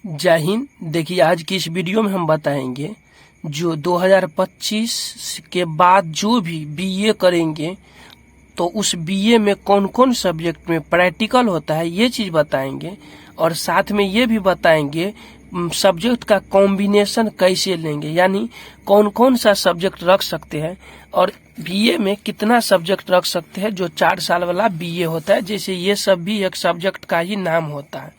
जय हिंद। देखिए, आज की इस वीडियो में हम बताएंगे जो 2025 के बाद जो भी बीए करेंगे तो उस बीए में कौन कौन सब्जेक्ट में प्रैक्टिकल होता है, ये चीज बताएंगे। और साथ में ये भी बताएंगे सब्जेक्ट का कॉम्बिनेशन कैसे लेंगे, यानी कौन कौन सा सब्जेक्ट रख सकते हैं और बीए में कितना सब्जेक्ट रख सकते हैं जो 4 साल वाला बीए होता है। जैसे ये सब भी एक सब्जेक्ट का ही नाम होता है।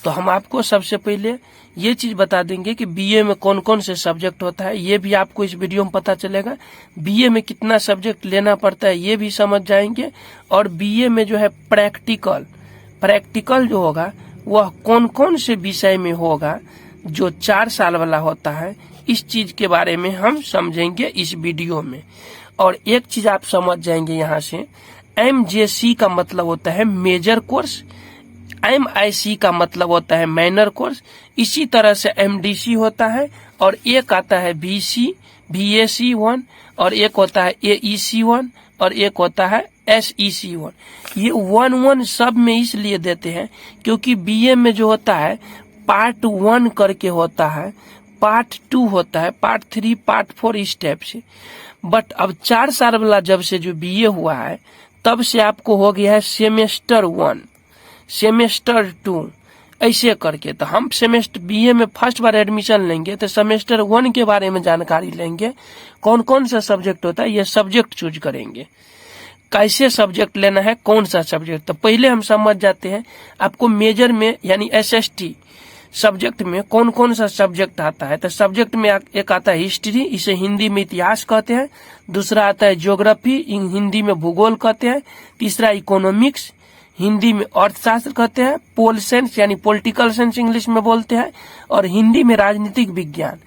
तो हम आपको सबसे पहले ये चीज बता देंगे कि बीए में कौन कौन से सब्जेक्ट होता है, ये भी आपको इस वीडियो में पता चलेगा। बीए में कितना सब्जेक्ट लेना पड़ता है ये भी समझ जाएंगे। और बीए में जो है प्रैक्टिकल जो होगा वह कौन कौन से विषय में होगा जो 4 साल वाला होता है, इस चीज के बारे में हम समझेंगे इस वीडियो में। और एक चीज आप समझ जाएंगे यहाँ से, MJC का मतलब होता है मेजर कोर्स, MIC का मतलब होता है माइनर कोर्स, इसी तरह से MDC होता है। और एक आता है BC, VAC1, और एक होता है AEC1, और एक होता है SEC1। ये 1 सब में इसलिए देते हैं क्योंकि बीए में जो होता है पार्ट 1 करके होता है, पार्ट 2 होता है, पार्ट 3, पार्ट 4, इस टाइप से। बट अब 4 साल वाला जब से जो बीए हुआ है तब से आपको हो गया है सेमेस्टर 1, सेमेस्टर 2, ऐसे करके। तो हम सेमेस्टर बीए में फर्स्ट बार एडमिशन लेंगे तो सेमेस्टर 1 के बारे में जानकारी लेंगे, कौन कौन सा सब्जेक्ट होता है, ये सब्जेक्ट चूज करेंगे, कैसे सब्जेक्ट लेना है, कौन सा सब्जेक्ट। तो पहले हम समझ जाते हैं आपको मेजर में यानी SST सब्जेक्ट में कौन कौन सा सब्जेक्ट आता है। तो सब्जेक्ट में एक आता है हिस्ट्री, इसे हिंदी में इतिहास कहते हैं। दूसरा आता है ज्योग्राफी, हिंदी में भूगोल कहते हैं। तीसरा इकोनॉमिक्स, हिंदी में अर्थशास्त्र कहते हैं। पोल साइंस यानी पॉलिटिकल साइंस इंग्लिश में बोलते हैं, और हिंदी में राजनीतिक विज्ञान।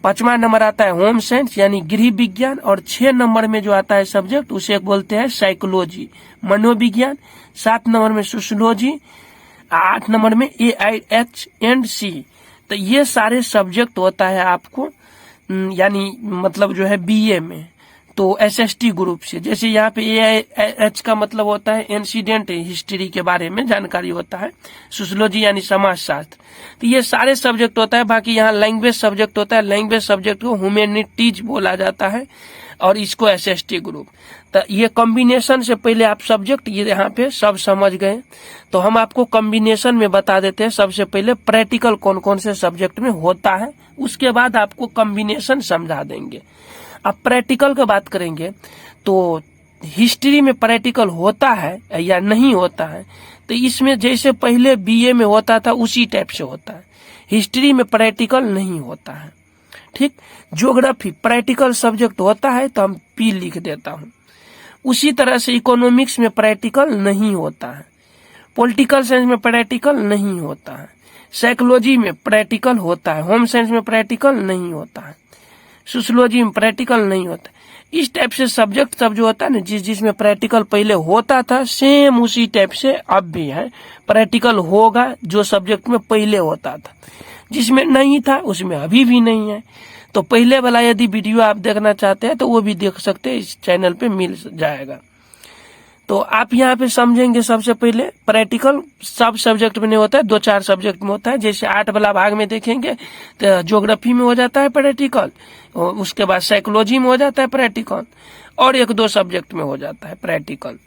5वां नंबर आता है होम साइंस यानी गृह विज्ञान। और 6 नंबर में जो आता है सब्जेक्ट उसे बोलते हैं साइकोलॉजी, मनोविज्ञान। 7 नंबर में सोशियोलॉजी। 8 नंबर में AIH&C। तो ये सारे सब्जेक्ट होता है आपको यानी मतलब जो है बीए में, तो SST ग्रुप से। जैसे यहाँ पे AIH का मतलब होता है इंसिडेंट हिस्ट्री के बारे में जानकारी होता है। सोशियोलॉजी यानी समाजशास्त्र। तो ये सारे सब्जेक्ट होता है। बाकी यहाँ लैंग्वेज सब्जेक्ट होता है, लैंग्वेज सब्जेक्ट को ह्यूमैनिटीज बोला जाता है, और इसको SST ग्रुप। तो ये कॉम्बिनेशन से पहले आप सब्जेक्ट ये यहाँ पे सब समझ गए, तो हम आपको कॉम्बिनेशन में बता देते हैं। सबसे पहले प्रैक्टिकल कौन कौन से सब्जेक्ट में होता है, उसके बाद आपको कॉम्बिनेशन समझा देंगे। अब प्रैक्टिकल की बात करेंगे तो हिस्ट्री में प्रैक्टिकल होता है या नहीं होता है, तो इसमें जैसे पहले बीए में होता था उसी टाइप से होता है। हिस्ट्री में प्रैक्टिकल नहीं होता है, ठीक। ज्योग्राफी प्रैक्टिकल सब्जेक्ट होता है, तो हम P लिख देता हूँ। उसी तरह से इकोनॉमिक्स में प्रैक्टिकल नहीं होता है, पॉलिटिकल साइंस में प्रैक्टिकल नहीं होता है, साइकोलॉजी में प्रैक्टिकल होता है, होम साइंस में प्रैक्टिकल नहीं होता है, सोशियोलॉजी में प्रैक्टिकल नहीं होता। इस टाइप से सब्जेक्ट सब जो होता है ना, जिसमें प्रैक्टिकल पहले होता था सेम उसी टाइप से अब भी है, प्रैक्टिकल होगा जो सब्जेक्ट में पहले होता था। जिसमें नहीं था उसमें अभी भी नहीं है। तो पहले वाला यदि वीडियो आप देखना चाहते हैं तो वो भी देख सकते हैं, इस चैनल पे मिल जाएगा। तो आप यहाँ पे समझेंगे सबसे पहले प्रैक्टिकल सब सब्जेक्ट में नहीं होता है, 2-4 सब्जेक्ट में होता है। जैसे 8 वाला भाग में देखेंगे तो ज्योग्राफी में हो जाता है प्रैक्टिकल, उसके बाद साइकोलॉजी में हो जाता है प्रैक्टिकल, और 1-2 सब्जेक्ट में हो जाता है प्रैक्टिकल।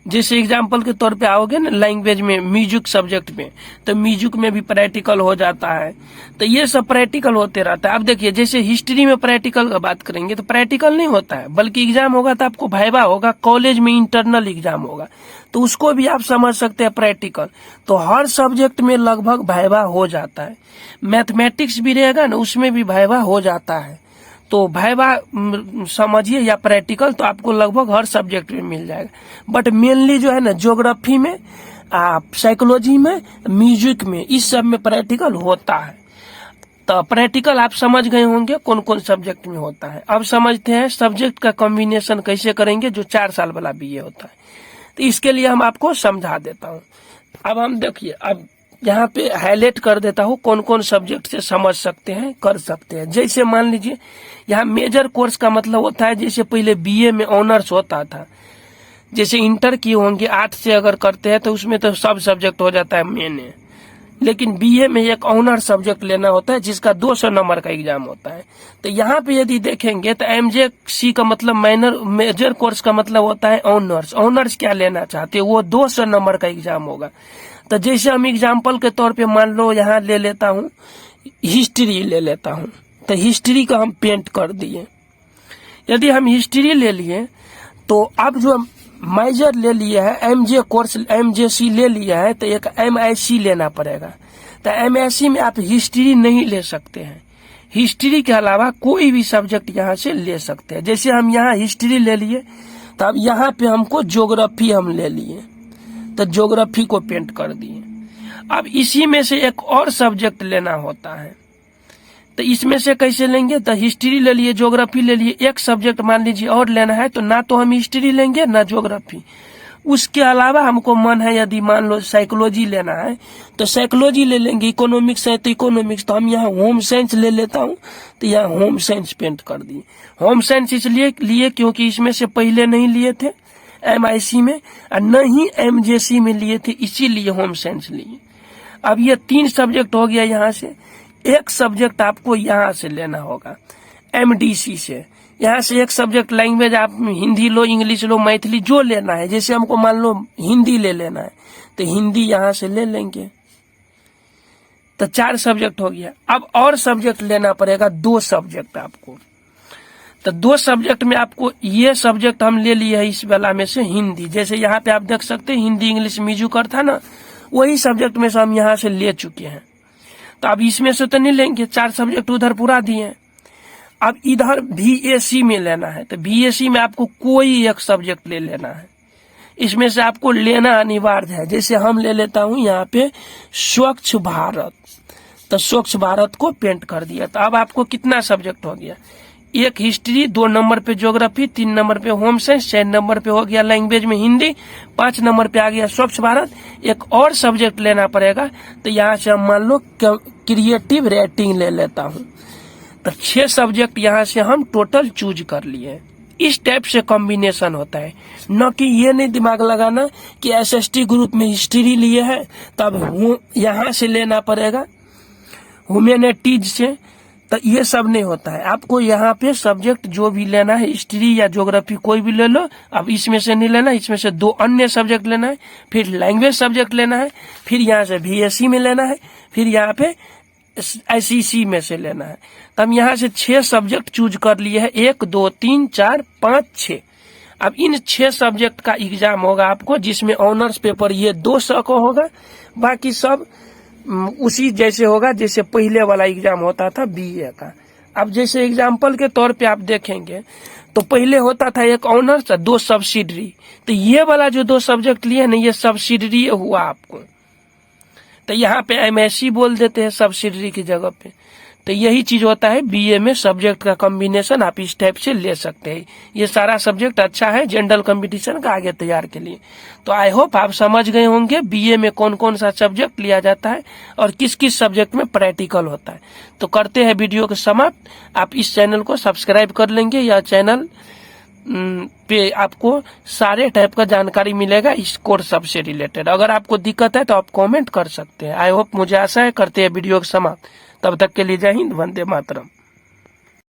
जैसे एग्जाम्पल के तौर पे आओगे ना लैंग्वेज में, म्यूजिक सब्जेक्ट में, तो म्यूजिक में भी प्रैक्टिकल हो जाता है। तो ये सब प्रैक्टिकल होते रहता है। अब देखिए जैसे हिस्ट्री में प्रैक्टिकल का बात करेंगे तो प्रैक्टिकल नहीं होता है, बल्कि एग्जाम होगा तो आपको वाइवा होगा, कॉलेज में इंटरनल एग्जाम होगा, तो उसको भी आप समझ सकते हैं प्रैक्टिकल। तो हर सब्जेक्ट में लगभग वाइवा हो जाता है। मैथमेटिक्स भी रहेगा ना, उसमें भी वाइवा हो जाता है। तो वाइवा समझिए या प्रैक्टिकल तो आपको लगभग हर सब्जेक्ट में मिल जाएगा। बट मेनली जो है ना ज्योग्राफी में, साइकोलॉजी में, म्यूजिक में, इस सब में प्रैक्टिकल होता है। तो प्रैक्टिकल आप समझ गए होंगे कौन कौन सब्जेक्ट में होता है। अब समझते हैं सब्जेक्ट का कॉम्बिनेशन कैसे करेंगे जो 4 साल वाला बीए होता है। तो इसके लिए हम आपको समझा देता हूँ। अब हम देखिए, अब यहाँ पे हाईलाइट कर देता हूँ कौन कौन सब्जेक्ट से समझ सकते हैं, कर सकते हैं। जैसे मान लीजिए यहाँ मेजर कोर्स का मतलब होता है, जैसे पहले बीए में ऑनर्स होता था, जैसे इंटर किए होंगे 8 से अगर करते हैं तो उसमें तो सब सब्जेक्ट हो जाता है मेन। लेकिन बीए में एक ऑनर सब्जेक्ट लेना होता है जिसका 200 नंबर का एग्जाम होता है। तो यहाँ पे यदि देखेंगे तो एमजेसी का मतलब मेजर कोर्स का मतलब होता है ऑनर्स। ऑनर्स क्या लेना चाहते हैं, वो 200 नंबर का एग्जाम होगा। तो जैसे हम एग्जाम्पल के तौर पे मान लो यहाँ ले लेता हूँ, हिस्ट्री ले लेता हूँ, तो हिस्ट्री का हम पेंट कर दिए। यदि हम हिस्ट्री ले लिए तो अब जो मेजर ले लिया है, एमजे कोर्स एमजेसी ले लिया है, तो एक एमआईसी लेना पड़ेगा। तो एमआईसी में आप हिस्ट्री नहीं ले सकते हैं, हिस्ट्री के अलावा कोई भी सब्जेक्ट यहाँ से ले सकते हैं। जैसे हम यहाँ हिस्ट्री ले लिए तो अब यहाँ पे हमको ज्योग्राफी हम ले लिए, तो ज्योग्राफी को पेंट कर दिए। अब इसी में से एक और सब्जेक्ट लेना होता है, तो इसमें से कैसे लेंगे, तो हिस्ट्री ले लिए, ज्योग्राफी ले लिए, एक सब्जेक्ट मान लीजिए और लेना है, तो ना तो हम हिस्ट्री लेंगे ना ज्योग्राफी। उसके अलावा हमको मन है यदि मान लो साइकोलॉजी लेना है तो साइकोलॉजी ले लेंगे, इकोनॉमिक्स है तो इकोनॉमिक्स, तो हम यहाँ होम साइंस ले लेता हूँ, तो यहाँ होम साइंस पेंट कर दिए। होम साइंस इसलिए लिए क्योंकि इसमें से पहले नहीं लिए थे एमआईसी में और न ही एमजेसी में लिए थे, इसीलिए होम साइंस लिए। अब ये 3 सब्जेक्ट हो गया यहाँ से। एक सब्जेक्ट आपको यहाँ से लेना होगा एमडीसी से, यहाँ से एक सब्जेक्ट लैंग्वेज आप हिंदी लो, इंग्लिश लो, मैथिली जो लेना है। जैसे हमको मान लो हिंदी ले लेना है तो हिंदी यहाँ से ले लेंगे, तो 4 सब्जेक्ट हो गया। अब और सब्जेक्ट लेना पड़ेगा 2 सब्जेक्ट आपको, तो 2 सब्जेक्ट में आपको ये सब्जेक्ट हम ले लिए है इस वाला में से हिंदी। जैसे यहाँ पे आप देख सकते हैं हिंदी इंग्लिश म्यूजिक था ना, वही सब्जेक्ट में से हम यहाँ से ले चुके हैं। तो अब इसमें से तो नहीं लेंगे, 4 सब्जेक्ट उधर पूरा दिए। अब इधर बीएससी में लेना है, तो बीएससी में आपको कोई एक सब्जेक्ट ले लेना है, इसमें से आपको लेना अनिवार्य है। जैसे हम ले लेता हूँ यहाँ पे स्वच्छ भारत, तो स्वच्छ भारत को पेंट कर दिया। तो अब आपको कितना सब्जेक्ट हो गया, एक हिस्ट्री, 2 नंबर पे ज्योग्राफी, 3 नंबर पे होम साइंस, 6 नंबर पे हो गया लैंग्वेज में हिंदी, 5 नंबर पे आ गया स्वच्छ भारत। एक और सब्जेक्ट लेना पड़ेगा, तो यहाँ से हम मान लो क्रिएटिव राइटिंग ले लेता हूँ। तो 6 सब्जेक्ट यहाँ से हम टोटल चूज कर लिए। इस टाइप से कॉम्बिनेशन होता है, न कि ये नहीं दिमाग लगाना कि एसएसटी ग्रुप में हिस्ट्री लिए है तब यहाँ से लेना पड़ेगा ह्यूमैनिटीज से, तो ये सब नहीं होता है। आपको यहाँ पे सब्जेक्ट जो भी लेना है, हिस्ट्री या ज्योग्राफी कोई भी ले लो। अब इसमें से नहीं लेना, इसमें से 2 अन्य सब्जेक्ट लेना है, फिर लैंग्वेज सब्जेक्ट लेना है, फिर यहाँ से बीएससी में लेना है, फिर यहाँ पे आईसीसी में से लेना है। तो हम यहाँ से 6 सब्जेक्ट चूज कर लिए हैं, 1 2 3 4 5 6। अब इन 6 सब्जेक्ट का एग्जाम होगा आपको, जिसमें ऑनर्स पेपर ये 200 को होगा, बाकी सब उसी जैसे होगा जैसे पहले वाला एग्जाम होता था बीए का। अब जैसे एग्जाम्पल के तौर पे आप देखेंगे तो पहले होता था एक ऑनर्स 2 सब्सिडरी, तो ये वाला जो 2 सब्जेक्ट लिए ना, ये सब्सिडरी हुआ आपको। तो यहाँ पे एमएससी बोल देते हैं सब्सिडरी की जगह पे। तो यही चीज होता है बीए में, सब्जेक्ट का कॉम्बिनेशन आप इस टाइप से ले सकते हैं। ये सारा सब्जेक्ट अच्छा है जनरल कंपटीशन का आगे तैयार के लिए। तो आई होप आप समझ गए होंगे बीए में कौन कौन सा सब्जेक्ट लिया जाता है और किस किस सब्जेक्ट में प्रैक्टिकल होता है। तो करते हैं वीडियो को समाप्त। आप इस चैनल को सब्सक्राइब कर लेंगे, यह चैनल पे आपको सारे टाइप का जानकारी मिलेगा इस कोर्स सब से रिलेटेड। अगर आपको दिक्कत है तो आप कमेंट कर सकते हैं। आई होप, मुझे आशा है। करते हैं वीडियो को समाप्त। तब तक के लिए जय हिंद, वंदे मातरम।